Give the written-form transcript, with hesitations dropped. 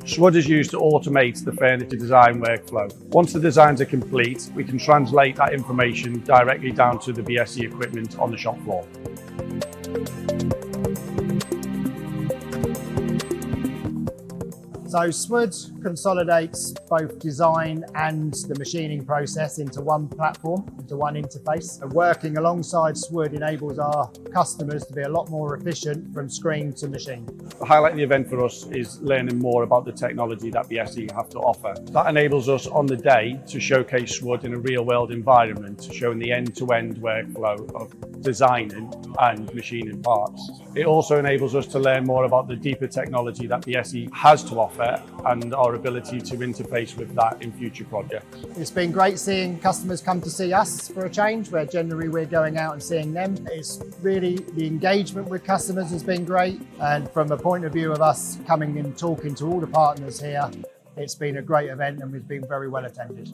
SWOOD is used to automate the furniture design workflow. Once the designs are complete, we can translate that information directly down to the BIESSE equipment on the shop floor. So SWOOD consolidates both design and the machining process into one platform, into one interface. And working alongside SWOOD enables our customers to be a lot more efficient from screen to machine. The highlight of the event for us is learning more about the technology that BIESSE have to offer. That enables us on the day to showcase SWOOD in a real-world environment, showing the end-to-end workflow of designing and machining parts. It also enables us to learn more about the deeper technology that BIESSE has to offer and our ability to interface with that in future projects. It's been great seeing customers come to see us for a change, where generally we're going out and seeing them. It's really, the engagement with customers has been great, and from a point of view of us coming and talking to all the partners here, it's been a great event and we've been very well attended.